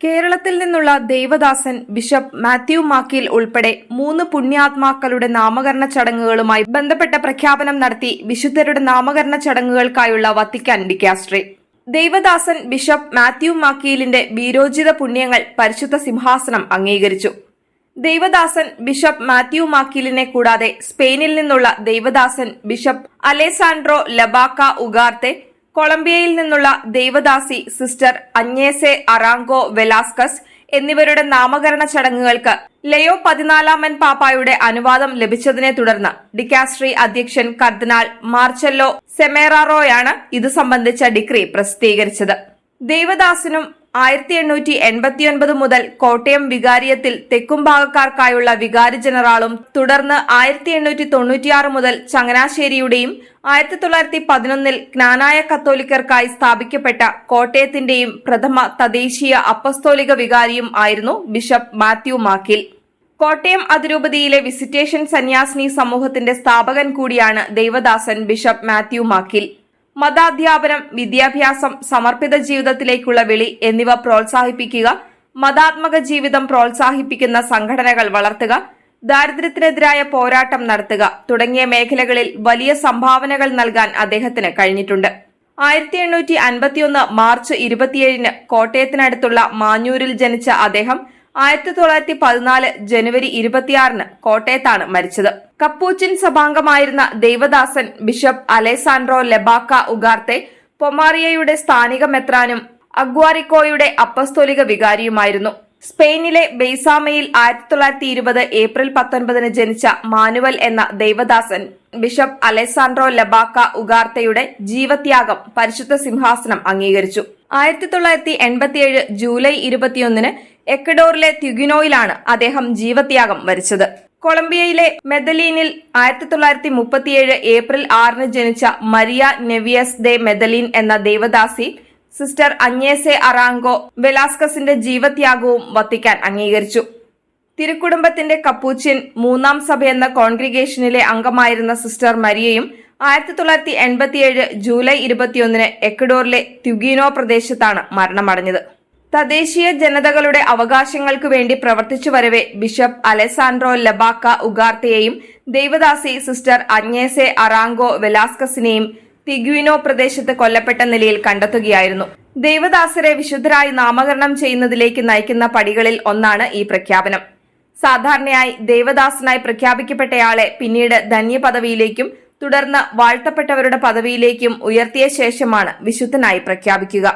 കേരളത്തിൽ നിന്നുള്ള ദേവദാസൻ ബിഷപ്പ് മാത്യു മാക്കീൽ ഉൾപ്പെടെ 3 പുണ്യാത്മാക്കളുടെ നാമകരണ ചടങ്ങുകളുമായി ബന്ധപ്പെട്ട പ്രഖ്യാപനം നടത്തി വിശുദ്ധരുടെ നാമകരണ ചടങ്ങുകൾക്കായുള്ള വത്തിക്കാൻ ഡിക്കാസ്ട്രി. ദേവദാസൻ ബിഷപ്പ് മാത്യു മാക്കീലിന്റെ വീരോചിത പുണ്യങ്ങൾ പരിശുദ്ധ സിംഹാസനം അംഗീകരിച്ചു. ദേവദാസൻ ബിഷപ്പ് മാത്യു മാക്കീലിനെ കൂടാതെ സ്പെയിനിൽ നിന്നുള്ള ദേവദാസൻ ബിഷപ്പ് അലേസാൻഡ്രോ ലബാക്ക ഉഗാർത്തെ, കൊളംബിയയിൽ നിന്നുള്ള ദേവദാസി സിസ്റ്റർ അഞ്ഞേസെ അറാങ്കോ വെലാസ്കസ് എന്നിവരുടെ നാമകരണ ചടങ്ങുകൾക്ക് ലയോ 14 പാപ്പായുടെ അനുവാദം ലഭിച്ചതിനെ തുടർന്ന് ഡിക്കാസ്ട്രി അധ്യക്ഷൻ കർദിനാൾ മാർച്ചെല്ലോ സെമേറാറോയാണ് ഇത് സംബന്ധിച്ച ഡിക്രി പ്രസിദ്ധീകരിച്ചത്. ദേവദാസനും 1889 മുതൽ കോട്ടയം വികാരിയത്തിൽ തെക്കുംഭാഗക്കാർക്കായുള്ള വികാരി ജനറാളും തുടർന്ന് 1896 മുതൽ ചങ്ങനാശ്ശേരിയുടെയും 1911 ജ്ഞാനായ കത്തോലിക്കർക്കായി സ്ഥാപിക്കപ്പെട്ട കോട്ടയത്തിന്റെയും പ്രഥമ തദ്ദേശീയ അപ്പസ്തോലിക വികാരിയും ആയിരുന്നു ബിഷപ്പ് മാത്യു മാക്കീൽ. കോട്ടയം അതിരൂപതയിലെ വിസിറ്റേഷൻ സന്യാസിനി സമൂഹത്തിന്റെ സ്ഥാപകൻ കൂടിയാണ് ദേവദാസൻ ബിഷപ്പ് മാത്യു മാക്കീൽ. മതാധ്യാപനം, വിദ്യാഭ്യാസം, സമർപ്പിത ജീവിതത്തിലേക്കുള്ള വിളി എന്നിവ പ്രോത്സാഹിപ്പിക്കുക, മതാത്മക ജീവിതം പ്രോത്സാഹിപ്പിക്കുന്ന സംഘടനകൾ വളർത്തുക, ദാരിദ്ര്യത്തിനെതിരായ പോരാട്ടം നടത്തുക തുടങ്ങിയ മേഖലകളിൽ വലിയ സംഭാവനകൾ നൽകാൻ അദ്ദേഹത്തിന് കഴിഞ്ഞിട്ടുണ്ട്. 1851 മാർച്ച് 27 കോട്ടയത്തിനടുത്തുള്ള മാഞ്ഞൂരിൽ ജനിച്ച അദ്ദേഹം 1914 ജനുവരി 26 കോട്ടയത്താണ് മരിച്ചത്. കപ്പൂച്ചിൻ സഭാംഗമായിരുന്ന ദേവദാസൻ ബിഷപ്പ് അലേസാൻഡ്രോ ലബാക്ക ഉഗാർത്തെ പൊമാറിയയുടെ സ്ഥാനിക മെത്രാനും അഗ്വാരിക്കോയുടെ അപ്പസ്തോലിക വികാരിയുമായിരുന്നു. സ്പെയിനിലെ ബെയ്സാമയിൽ 1920 ഏപ്രിൽ 19 ജനിച്ച മാനുവൽ എന്ന ദേവദാസൻ ബിഷപ്പ് അലേസാൻഡ്രോ ലബാക്ക ഉഗാർത്തയുടെ ജീവത്യാഗം പരിശുദ്ധ സിംഹാസനം അംഗീകരിച്ചു. 1987 ജൂലൈ 21 എക്വഡോറിലെ ത്യുഗിനോയിലാണ് അദ്ദേഹം ജീവത്യാഗം വരിച്ചത്. കൊളംബിയയിലെ മെദലീനിൽ 1937 ഏപ്രിൽ 6 ജനിച്ച മരിയ നെവിയസ് ദെ മെദലീൻ എന്ന ദേവദാസി സിസ്റ്റർ അഞ്ഞേസെ അറാങ്കോ വെലാസ്കസിന്റെ ജീവത്യാഗവും വത്തിക്കാൻ അംഗീകരിച്ചു. തിരുക്കുടുംബത്തിന്റെ കപ്പൂച്ചിൻ 3ാം സഭ എന്ന കോൺഗ്രിഗേഷനിലെ അംഗമായിരുന്ന സിസ്റ്റർ മരിയയും 1987 ജൂലൈ 21 എക്വഡോറിലെ ത്യുഗീനോ പ്രദേശത്താണ് മരണമടഞ്ഞത്. തദ്ദേശീയ ജനതകളുടെ അവകാശങ്ങൾക്കു വേണ്ടി പ്രവർത്തിച്ചു വരവെ ബിഷപ്പ് അലേസാൻഡ്രോ ലബാക്ക ഉഗാർത്തയെയും ദേവദാസി സിസ്റ്റർ അഞ്ഞേസെ അറാങ്കോ വെലാസ്കസിനെയും തിഗ്വിനോ പ്രദേശത്ത് കൊല്ലപ്പെട്ട നിലയിൽ കണ്ടെത്തുകയായിരുന്നു. ദേവദാസരെ വിശുദ്ധരായി നാമകരണം ചെയ്യുന്നതിലേക്ക് നയിക്കുന്ന പടികളിൽ ഒന്നാണ് ഈ പ്രഖ്യാപനം. സാധാരണയായി ദേവദാസനായി പ്രഖ്യാപിക്കപ്പെട്ടയാളെ പിന്നീട് ധന്യ പദവിയിലേക്കും തുടർന്ന് വാഴ്ത്തപ്പെട്ടവരുടെ പദവിയിലേക്കും ഉയർത്തിയ ശേഷമാണ് വിശുദ്ധനായി പ്രഖ്യാപിക്കുക.